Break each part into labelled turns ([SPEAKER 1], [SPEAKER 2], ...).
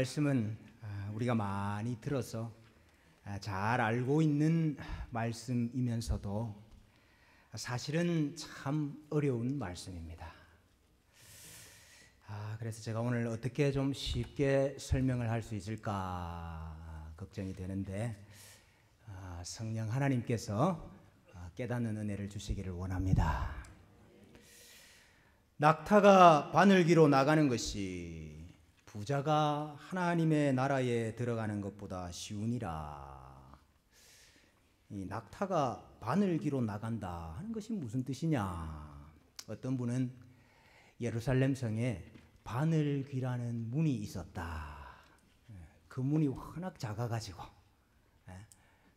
[SPEAKER 1] 말씀은 우리가 많이 들어서 잘 알고 있는 말씀이면서도 사실은 참 어려운 말씀입니다. 그래서 제가 오늘 어떻게 좀 쉽게 설명을 할 수 있을까 걱정이 되는데 성령 하나님께서 깨닫는 은혜를 주시기를 원합니다. 낙타가 바늘기로 나가는 것이 부자가 하나님의 나라에 들어가는 것보다 쉬우니라. 이 낙타가 바늘기로 나간다 하는 것이 무슨 뜻이냐? 어떤 분은 예루살렘 성에 바늘귀라는 문이 있었다. 그 문이 워낙 작아가지고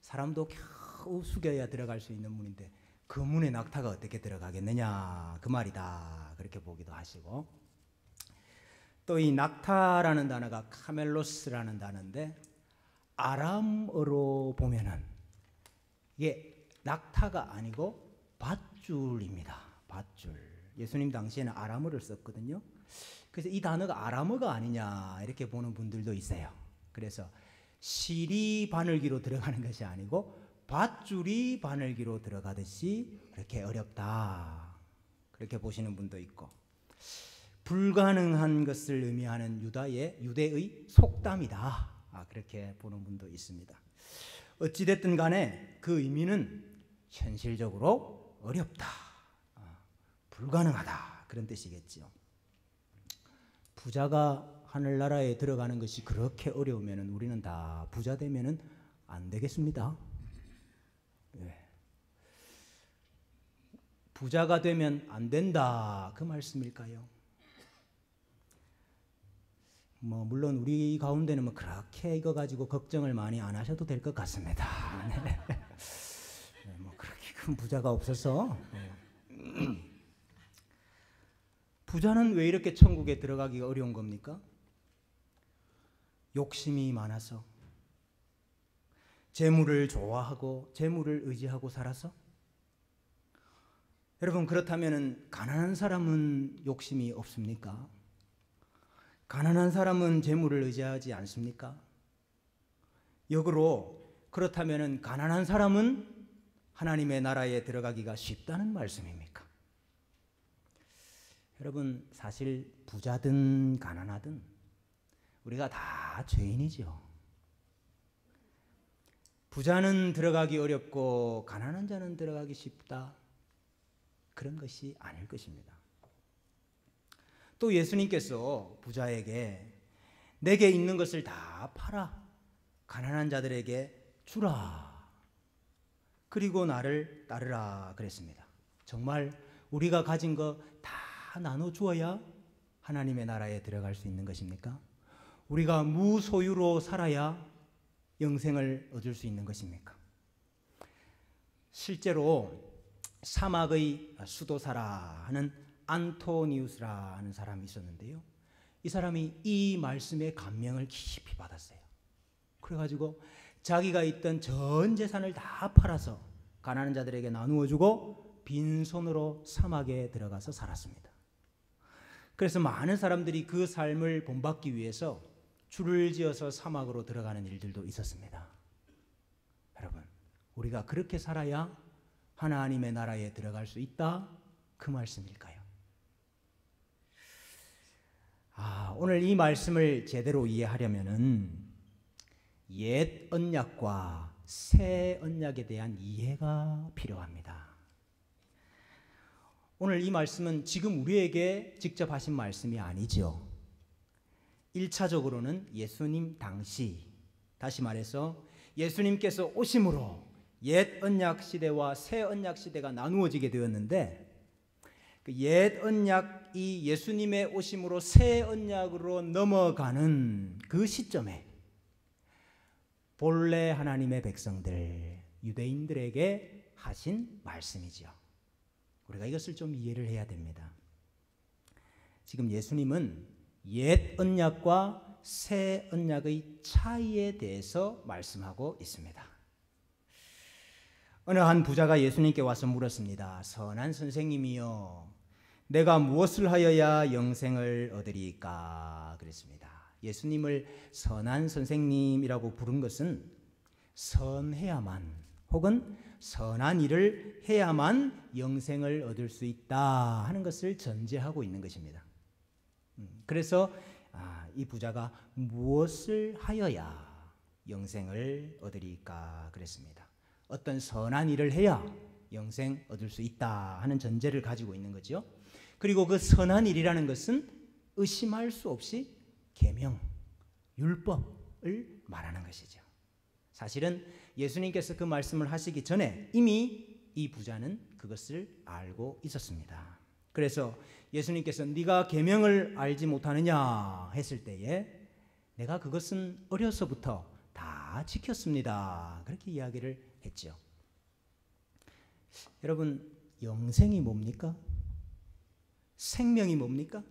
[SPEAKER 1] 사람도 겨우 숙여야 들어갈 수 있는 문인데 그 문에 낙타가 어떻게 들어가겠느냐 그 말이다, 그렇게 보기도 하시고, 또 이 낙타라는 단어가 카멜로스라는 단어인데 아람어로 보면은 이게 낙타가 아니고 밧줄입니다. 밧줄. 예수님 당시에는 아람어를 썼거든요. 그래서 이 단어가 아람어가 아니냐 이렇게 보는 분들도 있어요. 그래서 실이 바늘기로 들어가는 것이 아니고 밧줄이 바늘기로 들어가듯이 그렇게 어렵다, 그렇게 보시는 분도 있고, 불가능한 것을 의미하는 유대의 속담이다, 그렇게 보는 분도 있습니다. 어찌됐든 간에 그 의미는 현실적으로 어렵다, 불가능하다, 그런 뜻이겠죠. 부자가 하늘나라에 들어가는 것이 그렇게 어려우면 우리는 다 부자 되면 안 되겠습니다. 부자가 되면 안 된다, 그 말씀일까요? 물론 우리 가운데는 그렇게 이거 가지고 걱정을 많이 안 하셔도 될 것 같습니다. 그렇게 큰 부자가 없어서. 부자는 왜 이렇게 천국에 들어가기가 어려운 겁니까? 욕심이 많아서, 재물을 좋아하고 재물을 의지하고 살아서? 여러분, 그렇다면 가난한 사람은 욕심이 없습니까? 가난한 사람은 재물을 의지하지 않습니까? 역으로 그렇다면 가난한 사람은 하나님의 나라에 들어가기가 쉽다는 말씀입니까? 여러분, 사실 부자든 가난하든 우리가 다 죄인이죠. 부자는 들어가기 어렵고 가난한 자는 들어가기 쉽다, 그런 것이 아닐 것입니다. 또 예수님께서 부자에게 내게 있는 것을 다 팔아 가난한 자들에게 주라, 그리고 나를 따르라 그랬습니다. 정말 우리가 가진 거 다 나눠주어야 하나님의 나라에 들어갈 수 있는 것입니까? 우리가 무소유로 살아야 영생을 얻을 수 있는 것입니까? 실제로 사막의 수도사라 하는 안토니우스라는 사람이 있었는데요. 이 사람이 이 말씀에 감명을 깊이 받았어요. 그래가지고 자기가 있던 전 재산을 다 팔아서 가난한 자들에게 나누어 주고 빈손으로 사막에 들어가서 살았습니다. 그래서 많은 사람들이 그 삶을 본받기 위해서 줄을 지어서 사막으로 들어가는 일들도 있었습니다. 여러분, 우리가 그렇게 살아야 하나님의 나라에 들어갈 수 있다, 그 말씀일까요? 오늘 이 말씀을 제대로 이해하려면은 옛 언약과 새 언약에 대한 이해가 필요합니다. 오늘 이 말씀은 지금 우리에게 직접 하신 말씀이 아니죠. 1차적으로는 예수님 당시, 다시 말해서 예수님께서 오심으로 옛 언약 시대와 새 언약 시대가 나누어지게 되었는데, 그 옛 언약이 예수님의 오심으로 새 언약으로 넘어가는 그 시점에 본래 하나님의 백성들, 유대인들에게 하신 말씀이죠. 우리가 이것을 좀 이해를 해야 됩니다. 지금 예수님은 옛 언약과 새 언약의 차이에 대해서 말씀하고 있습니다. 어느 한 부자가 예수님께 와서 물었습니다. 선한 선생님이여, 내가 무엇을 하여야 영생을 얻으리까? 그랬습니다. 예수님을 선한 선생님이라고 부른 것은 선해야만 혹은 선한 일을 해야만 영생을 얻을 수 있다 하는 것을 전제하고 있는 것입니다. 그래서 이 부자가 무엇을 하여야 영생을 얻으리까 그랬습니다. 어떤 선한 일을 해야 영생 얻을 수 있다 하는 전제를 가지고 있는 거죠. 그리고 그 선한 일이라는 것은 의심할 수 없이 계명, 율법을 말하는 것이죠. 사실은 예수님께서 그 말씀을 하시기 전에 이미 이 부자는 그것을 알고 있었습니다. 그래서 예수님께서 네가 계명을 알지 못하느냐 했을 때에 내가 그것은 어려서부터 다 지켰습니다. 그렇게 이야기를 했죠. 여러분, 영생이 뭡니까? 생명이 뭡니까?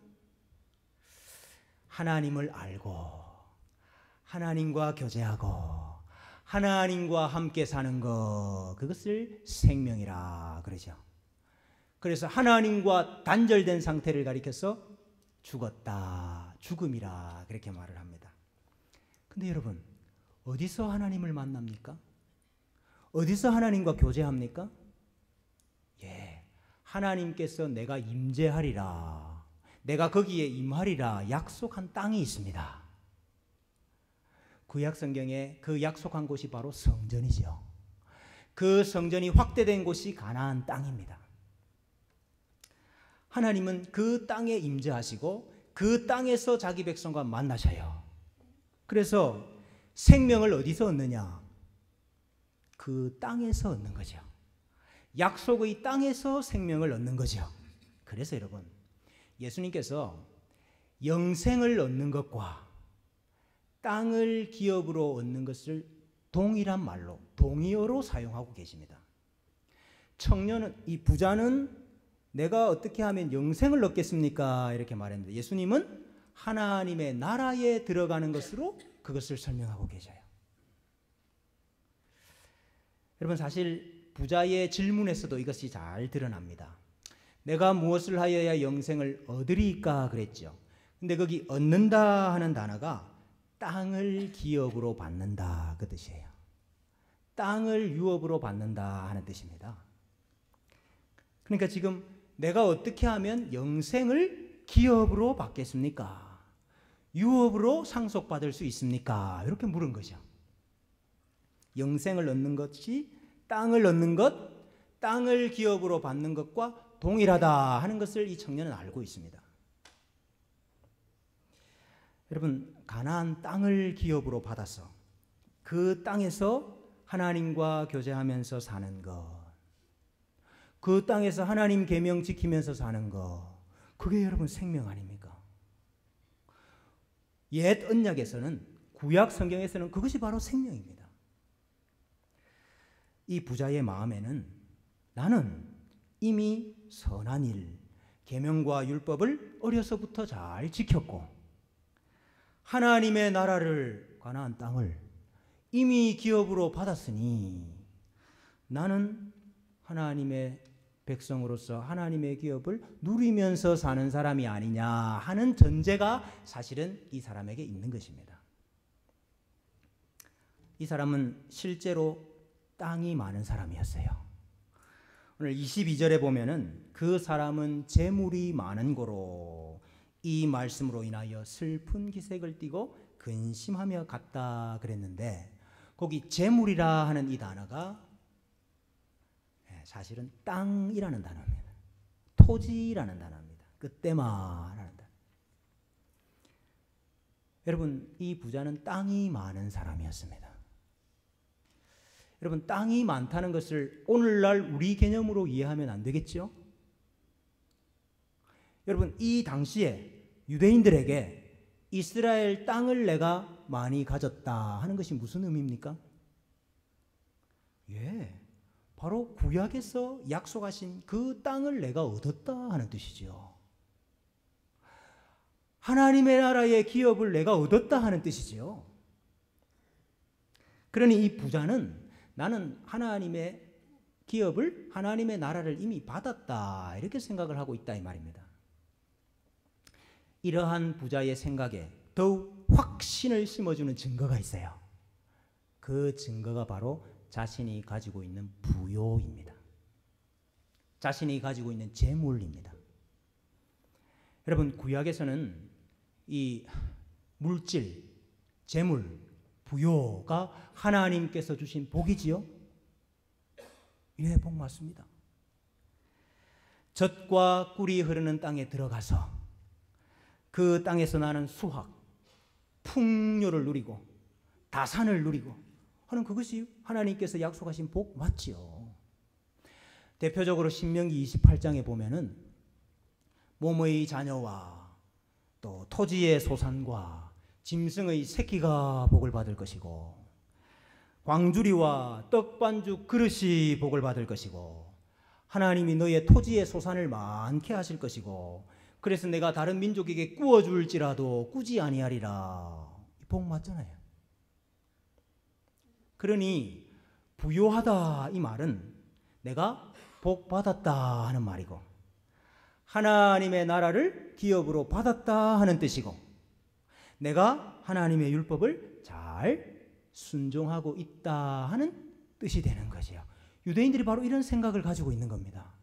[SPEAKER 1] 하나님을 알고 하나님과 교제하고 하나님과 함께 사는 것, 그것을 생명이라 그러죠. 그래서 하나님과 단절된 상태를 가리켜서 죽었다, 죽음이라 그렇게 말을 합니다. 근데 여러분, 어디서 하나님을 만납니까? 어디서 하나님과 교제합니까? 하나님께서 내가 임재하리라, 내가 거기에 임하리라 약속한 땅이 있습니다. 구약 성경에 그 약속한 곳이 바로 성전이죠. 그 성전이 확대된 곳이 가나안 땅입니다. 하나님은 그 땅에 임재하시고 그 땅에서 자기 백성과 만나셔요. 그래서 생명을 어디서 얻느냐? 그 땅에서 얻는 거죠. 약속의 땅에서 생명을 얻는 거죠. 그래서 여러분, 예수님께서 영생을 얻는 것과 땅을 기업으로 얻는 것을 동일한 말로, 동의어로 사용하고 계십니다. 청년은, 이 부자는 내가 어떻게 하면 영생을 얻겠습니까? 이렇게 말했는데 예수님은 하나님의 나라에 들어가는 것으로 그것을 설명하고 계셔요. 여러분, 사실 부자의 질문에서도 이것이 잘 드러납니다. 내가 무엇을 하여야 영생을 얻으리까 그랬죠. 근데 거기 얻는다 하는 단어가 땅을 기업으로 받는다 그 뜻이에요. 땅을 유업으로 받는다 하는 뜻입니다. 그러니까 지금 내가 어떻게 하면 영생을 기업으로 받겠습니까? 유업으로 상속받을 수 있습니까? 이렇게 물은 거죠. 영생을 얻는 것이 땅을 얻는 것, 땅을 기업으로 받는 것과 동일하다 하는 것을 이 청년은 알고 있습니다. 여러분, 가나안 땅을 기업으로 받아서 그 땅에서 하나님과 교제하면서 사는 것, 그 땅에서 하나님 계명 지키면서 사는 것, 그게 여러분 생명 아닙니까? 옛 언약에서는, 구약 성경에서는 그것이 바로 생명입니다. 이 부자의 마음에는 나는 이미 선한 일, 계명과 율법을 어려서부터 잘 지켰고 하나님의 나라를, 가나안 땅을 이미 기업으로 받았으니 나는 하나님의 백성으로서 하나님의 기업을 누리면서 사는 사람이 아니냐 하는 전제가 사실은 이 사람에게 있는 것입니다. 이 사람은 실제로 땅이 많은 사람이었어요. 오늘 22절에 보면은 그 사람은 재물이 많은 고로 이 말씀으로 인하여 슬픈 기색을 띠고 근심하며 갔다 그랬는데, 거기 재물이라 하는 이 단어가 사실은 땅이라는 단어입니다. 토지라는 단어입니다. 그때마라는 단어. 여러분, 이 부자는 땅이 많은 사람이었습니다. 여러분, 땅이 많다는 것을 오늘날 우리 개념으로 이해하면 안 되겠죠? 여러분, 이 당시에 유대인들에게 이스라엘 땅을 내가 많이 가졌다 하는 것이 무슨 의미입니까? 바로 구약에서 약속하신 그 땅을 내가 얻었다 하는 뜻이죠. 하나님의 나라의 기업을 내가 얻었다 하는 뜻이죠. 그러니 이 부자는 나는 하나님의 기업을, 하나님의 나라를 이미 받았다 이렇게 생각을 하고 있다 이 말입니다. 이러한 부자의 생각에 더욱 확신을 심어주는 증거가 있어요. 그 증거가 바로 자신이 가지고 있는 부요입니다. 자신이 가지고 있는 재물입니다. 여러분, 구약에서는 이 물질, 재물, 부요가 하나님께서 주신 복이지요. 예, 복 맞습니다. 젖과 꿀이 흐르는 땅에 들어가서 그 땅에서 나는 수확, 풍요를 누리고 다산을 누리고 하는 그것이 하나님께서 약속하신 복 맞지요. 대표적으로 신명기 28장에 보면은 모모의 자녀와 또 토지의 소산과 짐승의 새끼가 복을 받을 것이고 광주리와 떡반죽 그릇이 복을 받을 것이고 하나님이 너의 토지의 소산을 많게 하실 것이고 그래서 내가 다른 민족에게 구워줄지라도 꾸지 아니하리라. 복 맞잖아요. 그러니 부요하다 이 말은 내가 복 받았다 하는 말이고 하나님의 나라를 기업으로 받았다 하는 뜻이고 내가 하나님의 율법을 잘 순종하고 있다 하는 뜻이 되는 것이요. 유대인들이 바로 이런 생각을 가지고 있는 겁니다.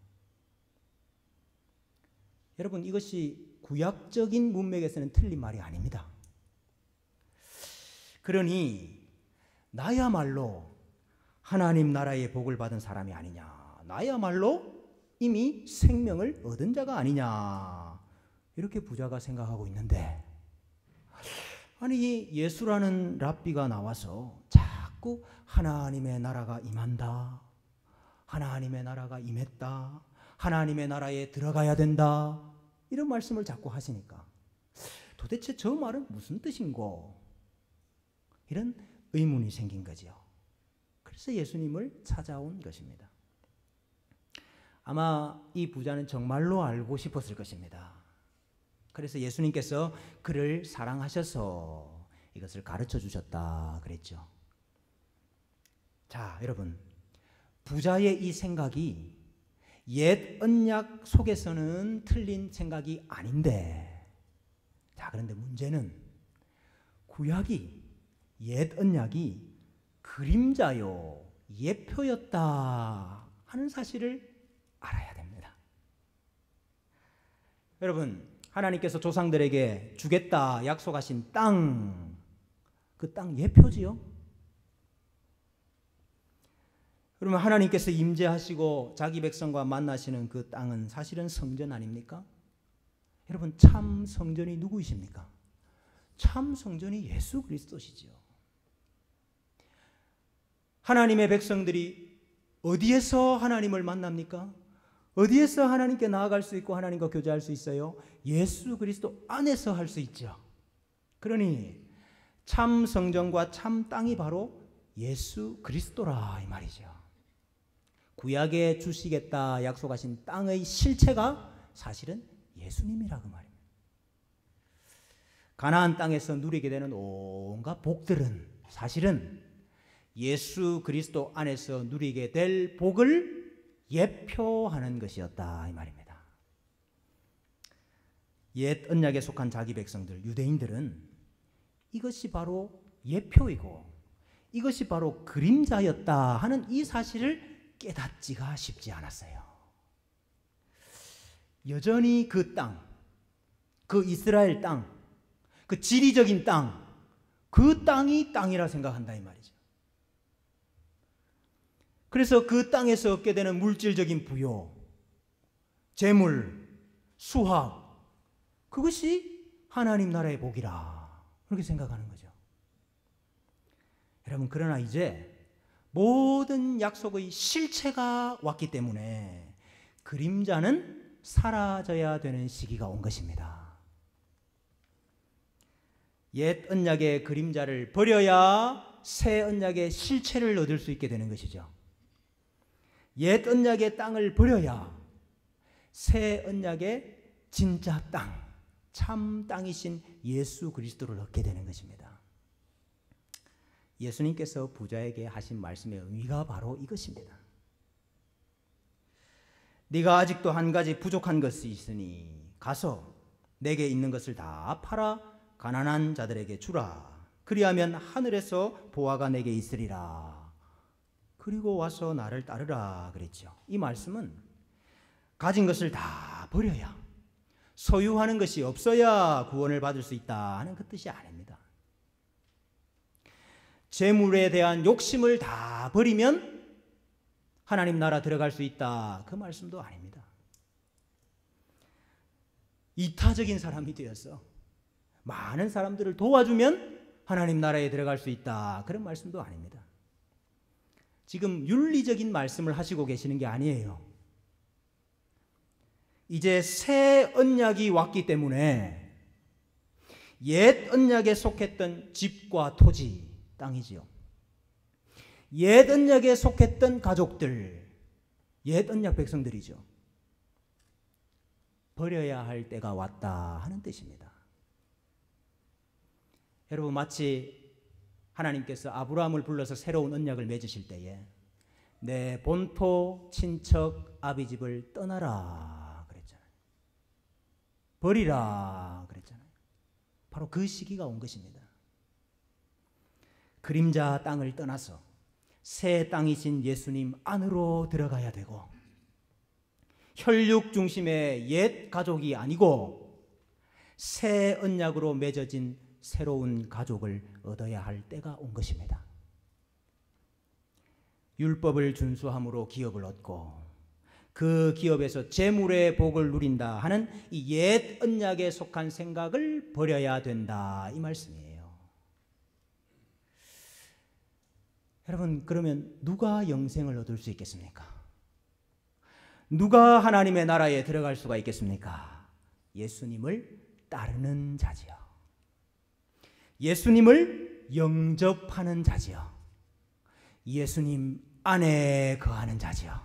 [SPEAKER 1] 여러분, 이것이 구약적인 문맥에서는 틀린 말이 아닙니다. 그러니 나야말로 하나님 나라의 복을 받은 사람이 아니냐, 나야말로 이미 생명을 얻은 자가 아니냐, 이렇게 부자가 생각하고 있는데, 아니 예수라는 랍비가 나와서 자꾸 하나님의 나라가 임한다, 하나님의 나라가 임했다, 하나님의 나라에 들어가야 된다, 이런 말씀을 자꾸 하시니까 도대체 저 말은 무슨 뜻인고, 이런 의문이 생긴 거죠. 그래서 예수님을 찾아온 것입니다. 아마 이 부자는 정말로 알고 싶었을 것입니다. 그래서 예수님께서 그를 사랑하셔서 이것을 가르쳐 주셨다 그랬죠. 자, 여러분, 부자의 이 생각이 옛 언약 속에서는 틀린 생각이 아닌데, 자, 그런데 문제는 구약이, 옛 언약이 그림자요, 예표였다 하는 사실을 알아야 됩니다. 여러분, 하나님께서 조상들에게 주겠다 약속하신 땅, 그 땅 예표지요. 그러면 하나님께서 임재하시고 자기 백성과 만나시는 그 땅은 사실은 성전 아닙니까? 여러분, 참 성전이 누구이십니까? 참 성전이 예수 그리스도시죠. 하나님의 백성들이 어디에서 하나님을 만납니까? 어디에서 하나님께 나아갈 수 있고 하나님과 교제할 수 있어요? 예수 그리스도 안에서 할 수 있죠. 그러니 참 성전과 참 땅이 바로 예수 그리스도라 이 말이죠. 구약에 주시겠다 약속하신 땅의 실체가 사실은 예수님이라 그 말입니다. 가나안 땅에서 누리게 되는 온갖 복들은 사실은 예수 그리스도 안에서 누리게 될 복을 예표하는 것이었다 이 말입니다. 옛 언약에 속한 자기 백성들, 유대인들은 이것이 바로 예표이고 이것이 바로 그림자였다 하는 이 사실을 깨닫지가 쉽지 않았어요. 여전히 그 땅, 그 이스라엘 땅, 그 지리적인 땅, 그 땅이 땅이라 생각한다 이 말이죠. 그래서 그 땅에서 얻게 되는 물질적인 부요, 재물, 수확, 그것이 하나님 나라의 복이라 그렇게 생각하는 거죠. 여러분, 그러나 이제 모든 약속의 실체가 왔기 때문에 그림자는 사라져야 되는 시기가 온 것입니다. 옛 언약의 그림자를 버려야 새 언약의 실체를 얻을 수 있게 되는 것이죠. 옛 언약의 땅을 버려야 새 언약의 진짜 땅, 참 땅이신 예수 그리스도를 얻게 되는 것입니다. 예수님께서 부자에게 하신 말씀의 의미가 바로 이것입니다. 네가 아직도 한 가지 부족한 것이 있으니 가서 내게 있는 것을 다 팔아 가난한 자들에게 주라. 그리하면 하늘에서 보화가 내게 있으리라. 그리고 와서 나를 따르라 그랬죠. 이 말씀은 가진 것을 다 버려야, 소유하는 것이 없어야 구원을 받을 수 있다 하는 그 뜻이 아닙니다. 재물에 대한 욕심을 다 버리면 하나님 나라 들어갈 수 있다, 그 말씀도 아닙니다. 이타적인 사람이 되어서 많은 사람들을 도와주면 하나님 나라에 들어갈 수 있다, 그런 말씀도 아닙니다. 지금 윤리적인 말씀을 하시고 계시는 게 아니에요. 이제 새 언약이 왔기 때문에 옛 언약에 속했던 집과 토지, 땅이지요. 옛 언약에 속했던 가족들, 옛 언약 백성들이죠. 버려야 할 때가 왔다 하는 뜻입니다. 여러분, 마치 하나님께서 아브라함을 불러서 새로운 언약을 맺으실 때에 내 본토 친척 아비 집을 떠나라 그랬잖아요. 버리라 그랬잖아요. 바로 그 시기가 온 것입니다. 그림자 땅을 떠나서 새 땅이신 예수님 안으로 들어가야 되고, 혈육 중심의 옛 가족이 아니고 새 언약으로 맺어진 새로운 가족을 얻어야 할 때가 온 것입니다. 율법을 준수함으로 기업을 얻고 그 기업에서 재물의 복을 누린다 하는 이 옛 언약에 속한 생각을 버려야 된다, 이 말씀이에요. 여러분, 그러면 누가 영생을 얻을 수 있겠습니까? 누가 하나님의 나라에 들어갈 수가 있겠습니까? 예수님을 따르는 자지요. 예수님을 영접하는 자지요. 예수님 안에 거하는 자지요.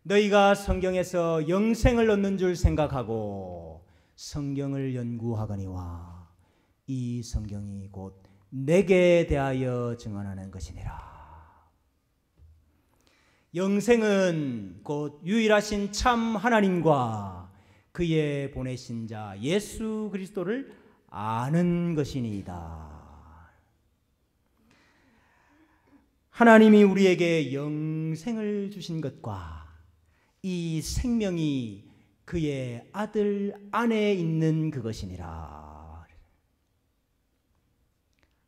[SPEAKER 1] 너희가 성경에서 영생을 얻는 줄 생각하고 성경을 연구하거니와 이 성경이 곧 내게 대하여 증언하는 것이니라. 영생은 곧 유일하신 참 하나님과 그의 보내신 자 예수 그리스도를 아는 것이니이다. 하나님이 우리에게 영생을 주신 것과 이 생명이 그의 아들 안에 있는 그것이니라.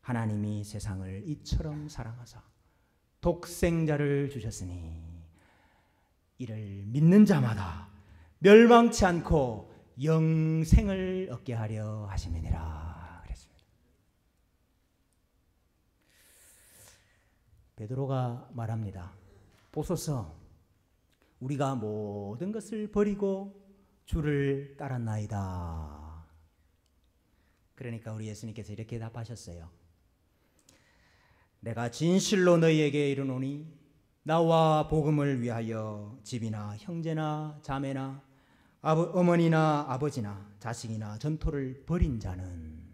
[SPEAKER 1] 하나님이 세상을 이처럼 사랑하사 독생자를 주셨으니 이를 믿는 자마다 멸망치 않고 영생을 얻게 하려 하심이니라 그랬습니다. 베드로가 말합니다. 보소서, 우리가 모든 것을 버리고 주를 따랐나이다. 그러니까 우리 예수님께서 이렇게 답하셨어요. 내가 진실로 너희에게 이르노니 나와 복음을 위하여 집이나 형제나 자매나 어머니나 아버지나 자식이나 전토를 벌인 자는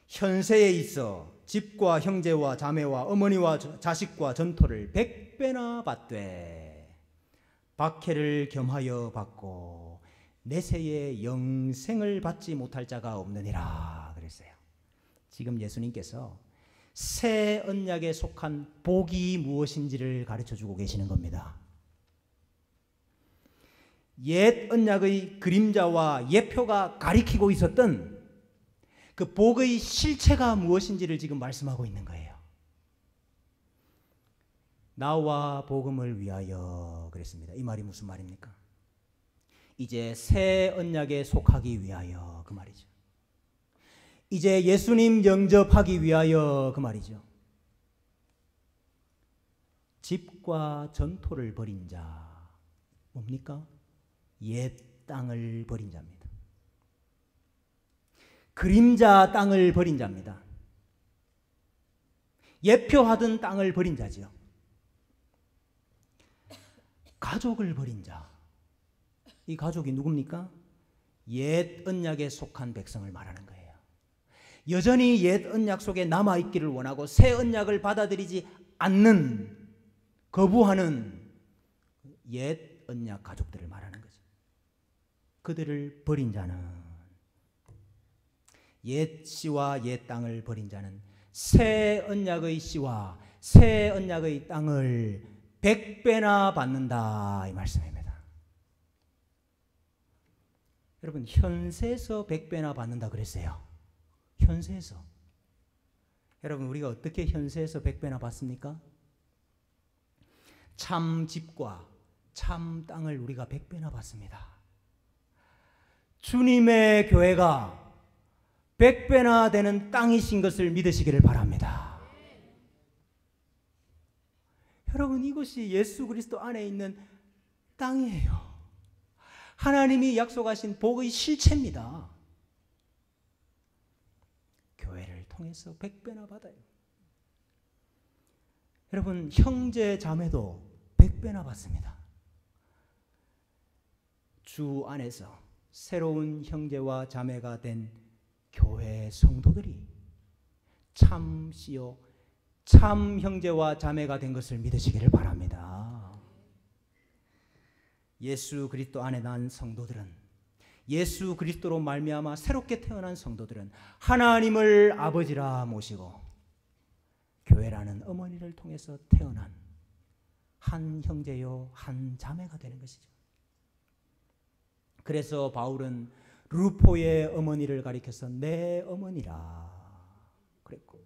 [SPEAKER 1] 현세에 있어 집과 형제와 자매와 어머니와 자식과 전토를 100배나 받되 박해를 겸하여 받고 내세에 영생을 받지 못할 자가 없느니라 그랬어요. 지금 예수님께서 새 언약에 속한 복이 무엇인지를 가르쳐주고 계시는 겁니다. 옛 언약의 그림자와 예표가 가리키고 있었던 그 복의 실체가 무엇인지를 지금 말씀하고 있는 거예요. 나와 복음을 위하여 그랬습니다. 이 말이 무슨 말입니까? 이제 새 언약에 속하기 위하여, 그 말이죠. 이제 예수님 영접하기 위하여, 그 말이죠. 집과 전토를 버린 자, 뭡니까? 옛 땅을 버린 자입니다. 그림자 땅을 버린 자입니다. 예표하던 땅을 버린 자지요. 가족을 버린 자. 이 가족이 누굽니까? 옛 언약에 속한 백성을 말하는 거예요. 여전히 옛 언약 속에 남아있기를 원하고 새 언약을 받아들이지 않는, 거부하는 옛 언약 가족들을 말하는 거죠. 그들을 버린 자는 옛 씨와 옛 땅을 버린 자는 새 언약의 씨와 새 언약의 땅을 100배나 받는다, 이 말씀입니다. 여러분, 현세에서 100배나 받는다 그랬어요. 현세에서. 여러분, 우리가 어떻게 현세에서 100배나 받습니까? 참 집과 참 땅을 우리가 100배나 받습니다. 주님의 교회가 100배나 되는 땅이신 것을 믿으시기를 바랍니다. 여러분, 이것이 예수 그리스도 안에 있는 땅이에요. 하나님이 약속하신 복의 실체입니다. 교회를 통해서 100배나 받아요. 여러분, 형제 자매도 100배나 받습니다. 주 안에서 새로운 형제와 자매가 된 교회 성도들이 참 씨요 참 형제와 자매가 된 것을 믿으시기를 바랍니다. 예수 그리스도 안에 난 성도들은, 예수 그리스도로 말미암아 새롭게 태어난 성도들은 하나님을 아버지라 모시고 교회라는 어머니를 통해서 태어난 한 형제요 한 자매가 되는 것이죠. 그래서 바울은 루포의 어머니를 가리켜서 내 어머니라 그랬고,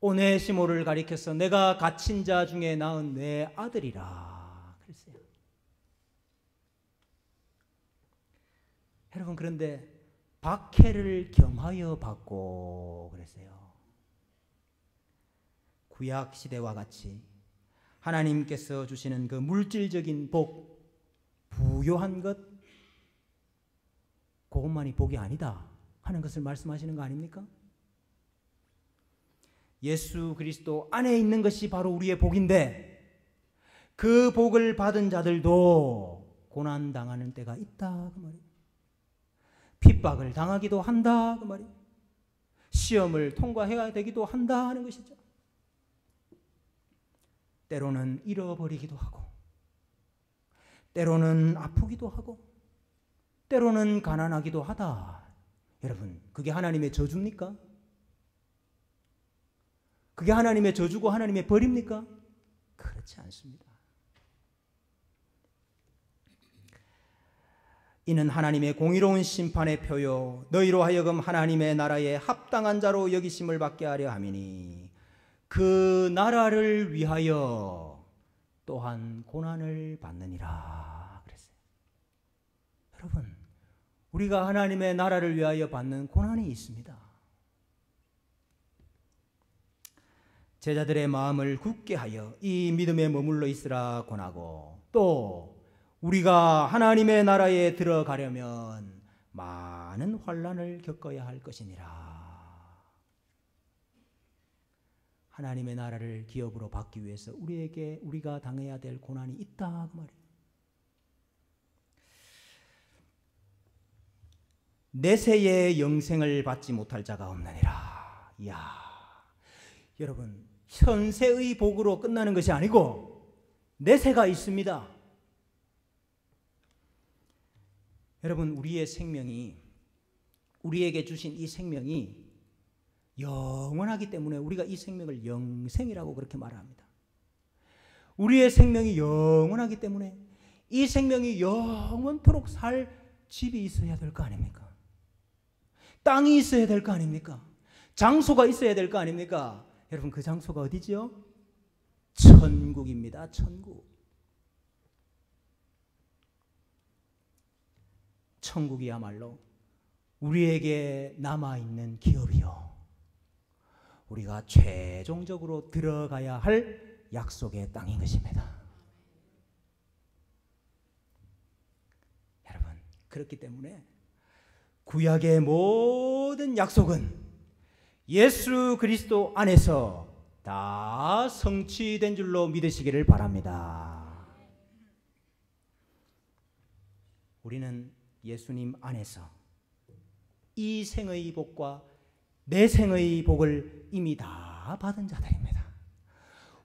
[SPEAKER 1] 오네시모를 가리켜서 내가 갇힌 자 중에 낳은 내 아들이라 그랬어요. 여러분, 그런데 박해를 겸하여 받고 그랬어요. 구약 시대와 같이 하나님께서 주시는 그 물질적인 복, 부요한 것, 그것만이 복이 아니다 하는 것을 말씀하시는 거 아닙니까? 예수 그리스도 안에 있는 것이 바로 우리의 복인데, 그 복을 받은 자들도 고난당하는 때가 있다 그 말이에요. 핍박을 당하기도 한다 그 말이에요. 시험을 통과해야 되기도 한다 하는 것이죠. 때로는 잃어버리기도 하고, 때로는 아프기도 하고, 때로는 가난하기도 하다. 여러분, 그게 하나님의 저주입니까? 그게 하나님의 저주고 하나님의 벌입니까? 그렇지 않습니다. 이는 하나님의 공의로운 심판의 표요 너희로 하여금 하나님의 나라에 합당한 자로 여기심을 받게 하려 함이니 그 나라를 위하여 또한 고난을 받느니라 그랬어요. 여러분, 우리가 하나님의 나라를 위하여 받는 고난이 있습니다. 제자들의 마음을 굳게 하여 이 믿음에 머물러 있으라 권하고, 또 우리가 하나님의 나라에 들어가려면 많은 환난을 겪어야 할 것이니라. 하나님의 나라를 기업으로 받기 위해서 우리가 당해야 될 고난이 있다 그 말이에요. 내세의 영생을 받지 못할 자가 없느니라. 이야, 여러분, 현세의 복으로 끝나는 것이 아니고 내세가 있습니다. 여러분, 우리의 생명이, 우리에게 주신 이 생명이 영원하기 때문에 우리가 이 생명을 영생이라고 그렇게 말합니다. 우리의 생명이 영원하기 때문에 이 생명이 영원토록 살 집이 있어야 될 거 아닙니까? 땅이 있어야 될 거 아닙니까? 장소가 있어야 될 거 아닙니까? 여러분, 그 장소가 어디지요? 천국입니다. 천국. 천국이야말로 우리에게 남아있는 기업이요, 우리가 최종적으로 들어가야 할 약속의 땅인 것입니다. 여러분, 그렇기 때문에 구약의 모든 약속은 예수 그리스도 안에서 다 성취된 줄로 믿으시기를 바랍니다. 우리는 예수님 안에서 이 생의 복과 내 생의 복을 이미 다 받은 자들입니다.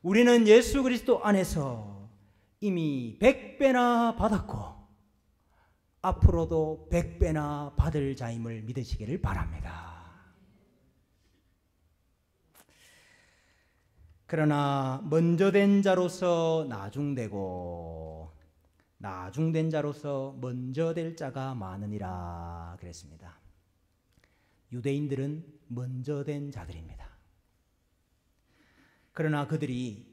[SPEAKER 1] 우리는 예수 그리스도 안에서 이미 100배나 받았고 앞으로도 100배나 받을 자임을 믿으시기를 바랍니다. 그러나 먼저 된 자로서 나중되고 나중된 자로서 먼저 될 자가 많으니라 그랬습니다. 유대인들은 먼저 된 자들입니다. 그러나 그들이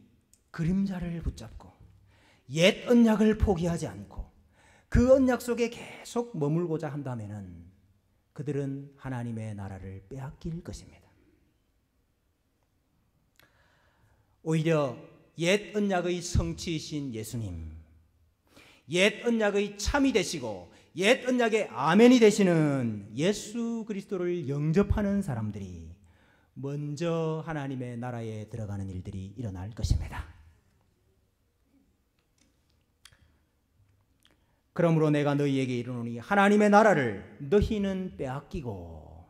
[SPEAKER 1] 그림자를 붙잡고 옛 언약을 포기하지 않고 그 언약 속에 계속 머물고자 한다면 그들은 하나님의 나라를 빼앗길 것입니다. 오히려 옛 언약의 성취이신 예수님, 옛 언약의 참이 되시고 옛 언약의 아멘이 되시는 예수 그리스도를 영접하는 사람들이 먼저 하나님의 나라에 들어가는 일들이 일어날 것입니다. 그러므로 내가 너희에게 이르노니 하나님의 나라를 너희는 빼앗기고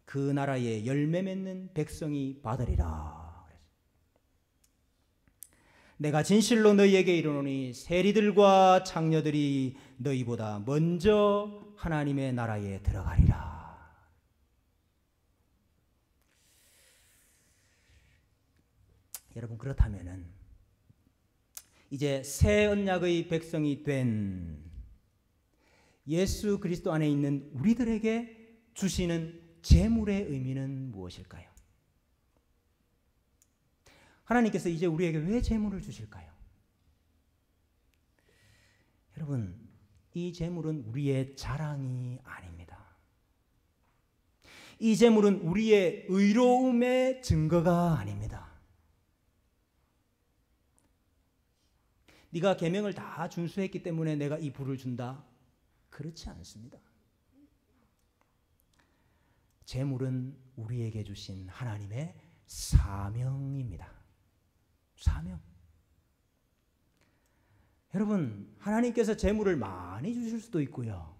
[SPEAKER 1] 그 나라에 열매 맺는 백성이 받으리라. 내가 진실로 너희에게 이르노니 세리들과 창녀들이 너희보다 먼저 하나님의 나라에 들어가리라. 여러분, 그렇다면은 이제 새 언약의 백성이 된 예수 그리스도 안에 있는 우리들에게 주시는 제물의 의미는 무엇일까요? 하나님께서 이제 우리에게 왜 제물을 주실까요? 여러분, 이 제물은 우리의 자랑이 아닙니다. 이 제물은 우리의 의로움의 증거가 아닙니다. 네가 계명을 다 준수했기 때문에 내가 이 부를 준다? 그렇지 않습니다. 제물은 우리에게 주신 하나님의 사명입니다. 사명. 여러분, 하나님께서 제물을 많이 주실 수도 있고요.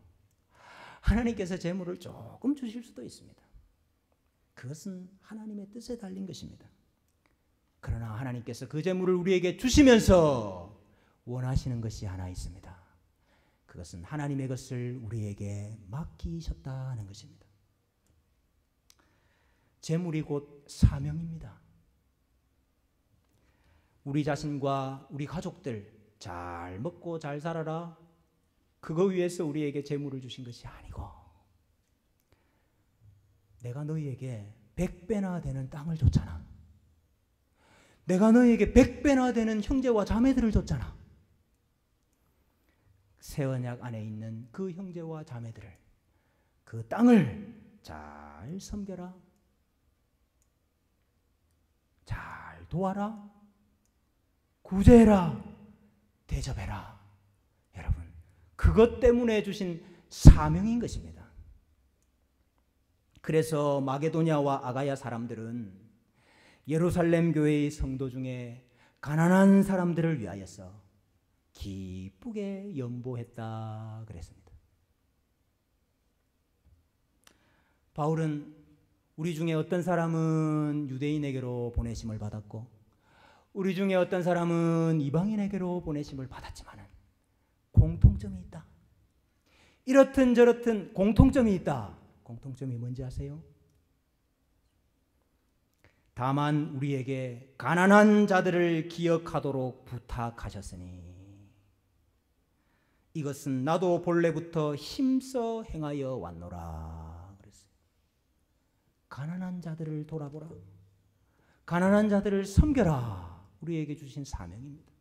[SPEAKER 1] 하나님께서 제물을 조금 주실 수도 있습니다. 그것은 하나님의 뜻에 달린 것입니다. 그러나 하나님께서 그 제물을 우리에게 주시면서 원하시는 것이 하나 있습니다. 그것은 하나님의 것을 우리에게 맡기셨다는 것입니다. 제물이 곧 사명입니다. 우리 자신과 우리 가족들 잘 먹고 잘 살아라, 그거 위해서 우리에게 제물을 주신 것이 아니고 내가 너희에게 100배나 되는 땅을 줬잖아. 내가 너희에게 100배나 되는 형제와 자매들을 줬잖아. 새 언약 안에 있는 그 형제와 자매들을, 그 땅을 잘 섬겨라, 잘 도와라, 구제해라, 대접해라. 여러분, 그것 때문에 주신 사명인 것입니다. 그래서 마게도냐와 아가야 사람들은 예루살렘 교회의 성도 중에 가난한 사람들을 위하여서 기쁘게 연보했다 그랬습니다. 바울은 우리 중에 어떤 사람은 유대인에게로 보내심을 받았고 우리 중에 어떤 사람은 이방인에게로 보내심을 받았지만 공통점이 있다. 이렇든 저렇든 공통점이 있다. 공통점이 뭔지 아세요? 다만 우리에게 가난한 자들을 기억하도록 부탁하셨으니 이것은 나도 본래부터 힘써 행하여 왔노라 그랬어요. 가난한 자들을 돌아보라, 가난한 자들을 섬겨라, 우리에게 주신 사명입니다.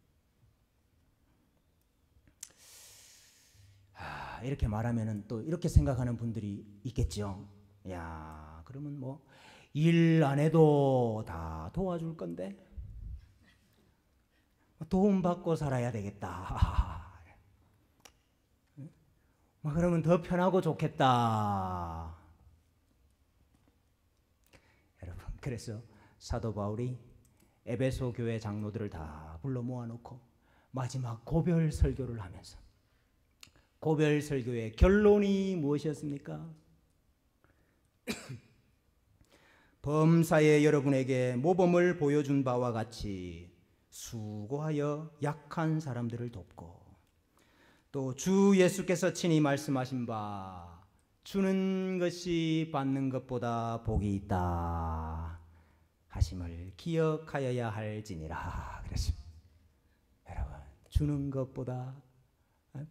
[SPEAKER 1] 이렇게 말하면 또 이렇게 생각하는 분들이 있겠죠. 야, 그러면 뭐 일 안 해도 다 도와줄 건데 도움 받고 살아야 되겠다. 그러면 더 편하고 좋겠다. 여러분, 그래서 사도 바울이 에베소 교회 장로들을 다 불러 모아놓고 마지막 고별 설교를 하면서, 고별 설교의 결론이 무엇이었습니까? 범사에 여러분에게 모범을 보여준 바와 같이 수고하여 약한 사람들을 돕고 또 주 예수께서 친히 말씀하신 바 주는 것이 받는 것보다 복이 있다 하심을 기억하여야 할지니라 그랬습니다. 여러분, 주는 것보다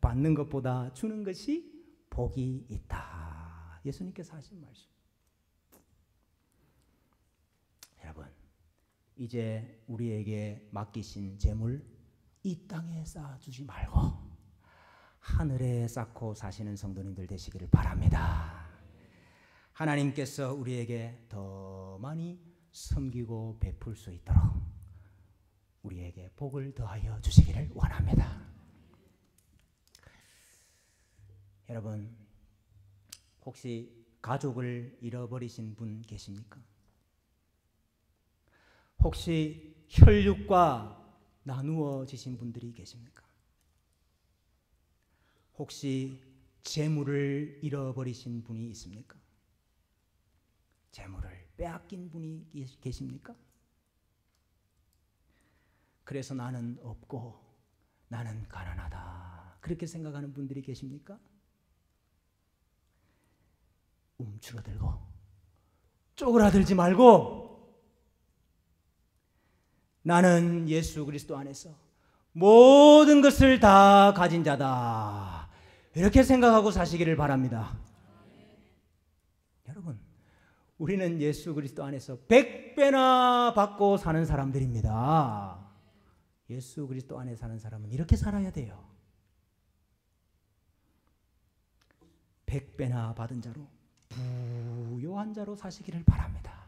[SPEAKER 1] 받는 것보다 주는 것이 복이 있다. 예수님께서 하신 말씀. 여러분, 이제 우리에게 맡기신 재물 이 땅에 쌓아주지 말고 하늘에 쌓고 사시는 성도님들 되시기를 바랍니다. 하나님께서 우리에게 더 많이 섬기고 베풀 수 있도록 우리에게 복을 더하여 주시기를 원합니다. 여러분, 혹시 가족을 잃어버리신 분 계십니까? 혹시 혈육과 나누어지신 분들이 계십니까? 혹시 재물을 잃어버리신 분이 있습니까? 재물을 빼앗긴 분이 계십니까? 그래서 나는 없고 나는 가난하다 그렇게 생각하는 분들이 계십니까? 움츠러들고 쪼그라들지 말고 나는 예수 그리스도 안에서 모든 것을 다 가진 자다 이렇게 생각하고 사시기를 바랍니다. 여러분, 우리는 예수 그리스도 안에서 100배나 받고 사는 사람들입니다. 예수 그리스도 안에 사는 사람은 이렇게 살아야 돼요. 100배나 받은 자로 부요한 자로 사시기를 바랍니다.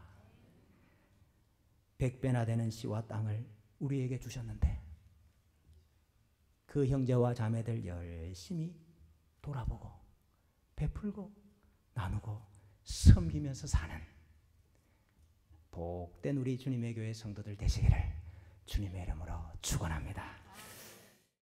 [SPEAKER 1] 100배나 되는 씨와 땅을 우리에게 주셨는데 그 형제와 자매들 열심히 돌아보고 베풀고 나누고 섬기면서 사는 복된 우리 주님의 교회 성도들 되시기를 주님의 이름으로 축원합니다.